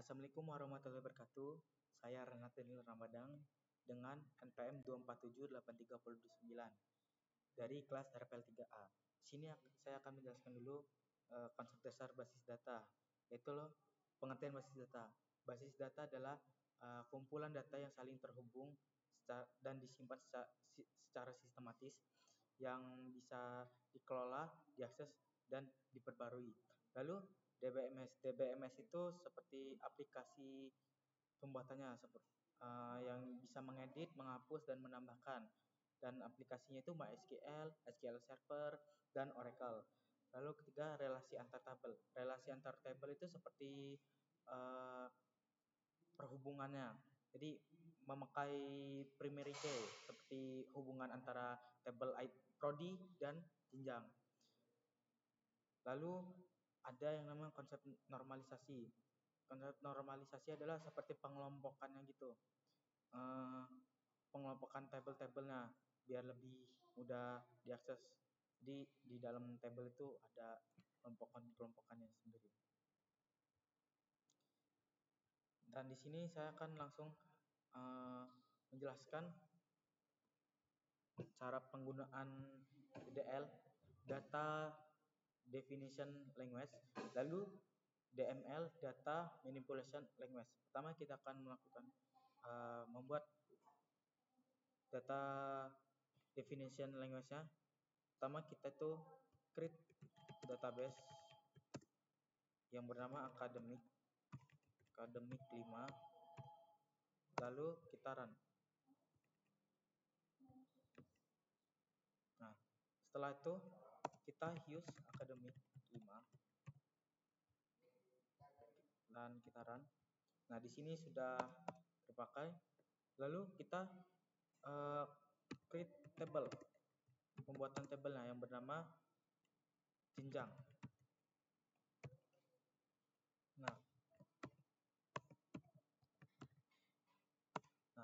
Assalamualaikum warahmatullahi wabarakatuh. Saya Renat Daniel Ramadhan dengan NPM 2478329 dari kelas RPL 3A. Di sini saya akan menjelaskan dulu konsep dasar basis data, yaitu pengertian basis data. Basis data adalah kumpulan data yang saling terhubung dan disimpan secara sistematis yang bisa dikelola, diakses, dan diperbarui. Lalu DBMS itu seperti aplikasi pembuatannya yang bisa mengedit, menghapus, dan menambahkan. Dan aplikasinya itu MySQL, SQL Server, dan Oracle. Lalu ketiga, relasi antar tabel. Relasi antar tabel itu seperti perhubungannya. Jadi memakai primary key seperti hubungan antara tabel prodi dan jenjang. Lalu ada yang namanya konsep normalisasi. Konsep normalisasi adalah seperti pengelompokannya gitu. Pengelompokan tabel-tabelnya biar lebih mudah diakses. Jadi di dalam tabel itu ada kelompokannya sendiri. Dan di sini saya akan langsung menjelaskan cara penggunaan DDL, Data Definition Language, lalu DML, Data Manipulation Language. Pertama kita akan melakukan membuat Data Definition Language-nya. Pertama kita tuh create database yang bernama Academic 5, lalu kita run. Nah, setelah itu kita use Academic 5 dan kita run. Nah, di sini sudah terpakai. Lalu kita create table, pembuatan tabelnya yang bernama jenjang. Nah,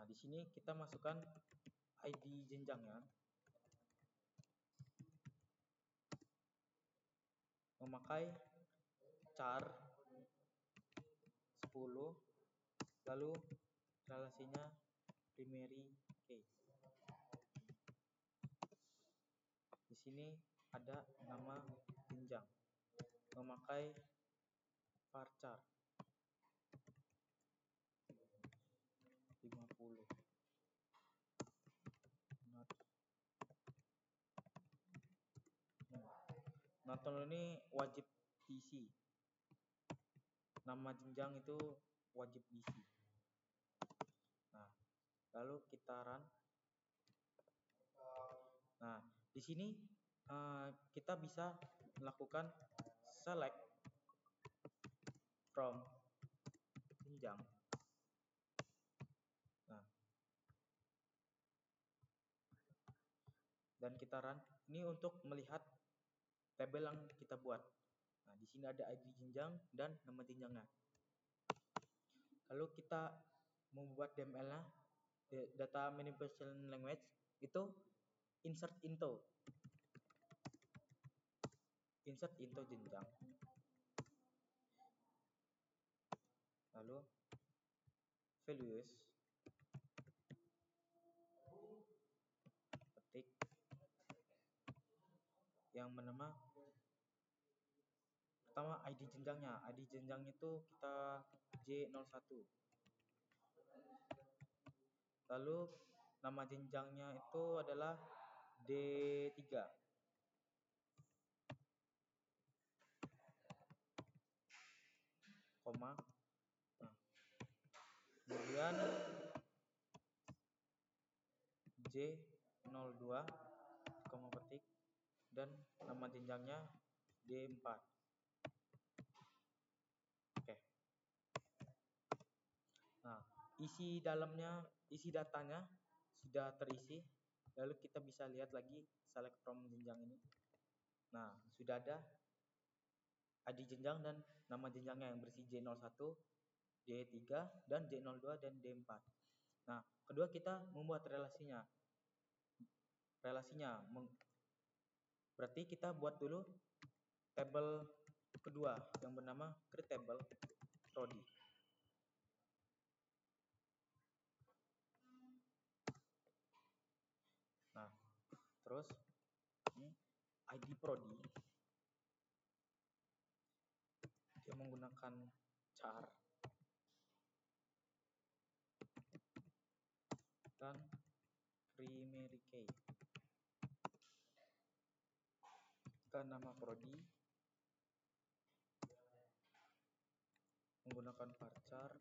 di sini kita masukkan ID jenjangnya, memakai char 10, lalu relasinya primary key. Di sini ada nama jenjang, memakai varchar 50. Nonton ini wajib diisi. Nama jenjang itu wajib diisi. Nah, lalu kita run. Nah, di sini kita bisa melakukan select from jenjang. Nah, dan kita run. Ini untuk melihat tabel yang kita buat. Nah, di sini ada ID jenjang dan nama jenjangnya. Lalu kita membuat DML-nya, Data Manipulation Language, itu insert into jenjang. Lalu values, ketik yang bernama pertama ID jenjangnya. ID jenjangnya itu kita J01. Lalu nama jenjangnya itu adalah D3. Koma. Nah, kemudian J02, koma ketik, dan nama jenjangnya D4. Oke. Nah, isi datanya sudah terisi. Lalu kita bisa lihat lagi select from jenjang ini. Nah, sudah ada ID jenjang dan nama jenjangnya yang bersih J01, D3, dan J02 dan D4. Nah, kedua kita membuat relasinya. Berarti kita buat dulu tabel kedua yang bernama create table prodi. Terus ini ID Prodi, dia menggunakan char dan primary key. Kita nama Prodi menggunakan varchar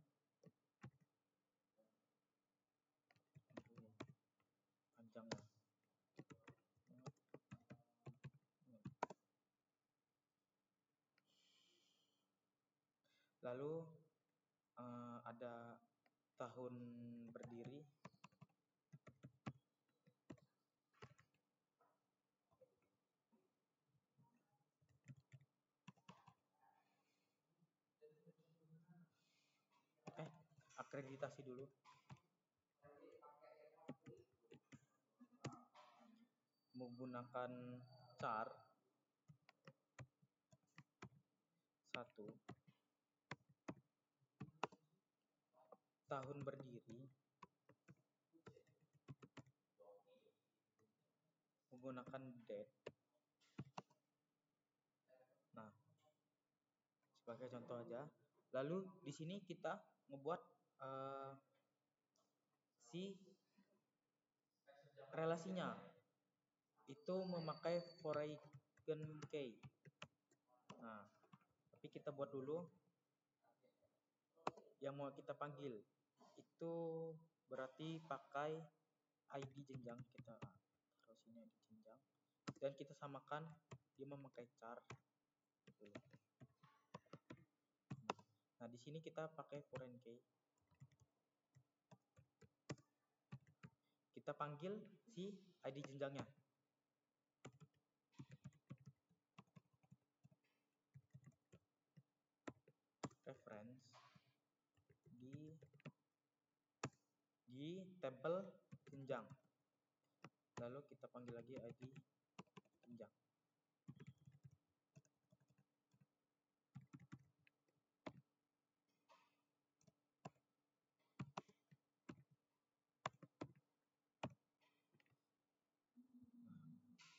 panjangnya. Lalu ada tahun berdiri, akreditasi dulu. Menggunakan char 1, tahun berdiri, menggunakan date. Nah, sebagai contoh aja. Lalu di sini kita membuat si relasinya itu memakai foreign key. Nah, tapi kita buat dulu yang mau kita panggil itu berarti pakai ID jenjang. Kita taruh sini ID jenjang dan kita samakan dia memakai char. Nah, di sini kita pakai foreign key. Kita panggil si ID jenjangnya. Reference di tempel jenjang. Lalu kita panggil lagi ID jenjang.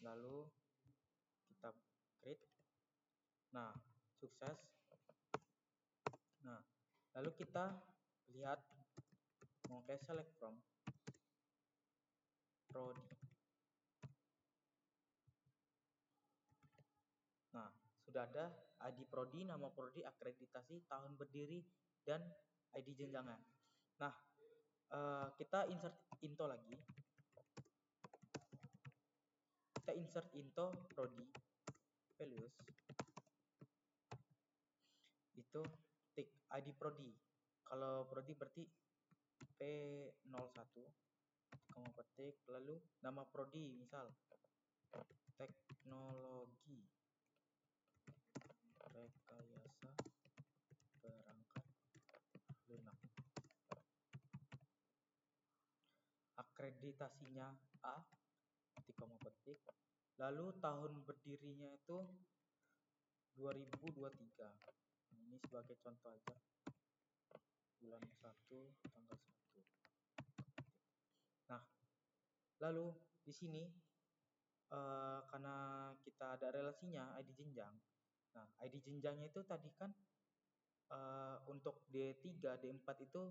Lalu kita create. Nah, sukses. Nah, lalu kita lihat memakai select from Prodi. Nah, sudah ada ID Prodi, nama Prodi, akreditasi, tahun berdiri, dan ID jenjangnya. Nah, kita insert into lagi. Kita insert into Prodi values. Itu tik ID Prodi. Kalau Prodi berarti P01, kamu petik, lalu nama Prodi misal teknologi rekayasa perangkat lunak. Akreditasinya A, ketika mau petik. Lalu tahun berdirinya itu 2023. Ini sebagai contoh aja. Bulan 1, tanggal 1. Nah, lalu di sini karena kita ada relasinya ID jenjang. Nah, ID jenjangnya itu tadi kan untuk D3, D4 itu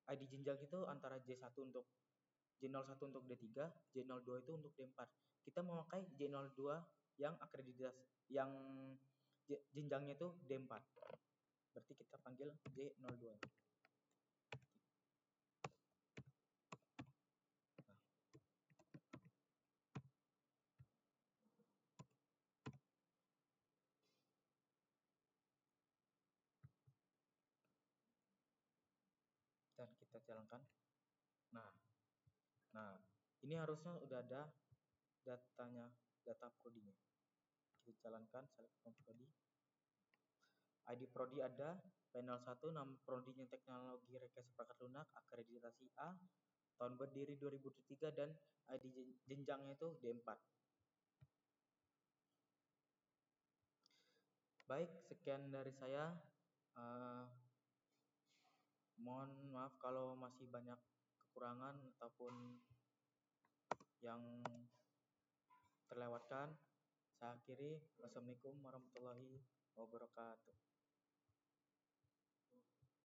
ID jenjang itu antara J1 untuk J01 untuk D3, J02 itu untuk D4. Kita memakai J02 yang akreditasi yang jenjangnya itu D4. Berarti kita panggil J02. Nah. Dan kita jalankan. Nah, ini harusnya udah ada datanya, data prodinya. Kita jalankan select from prodi. ID prodi ada, panel 1, nama prodinya teknologi rekayasa perangkat lunak, akreditasi A, tahun berdiri 2003 dan ID jenjangnya itu D4. Baik, sekian dari saya. Mohon maaf kalau masih banyak kekurangan ataupun yang Sekian, saya akhiri. Wassalamualaikum warahmatullahi wabarakatuh.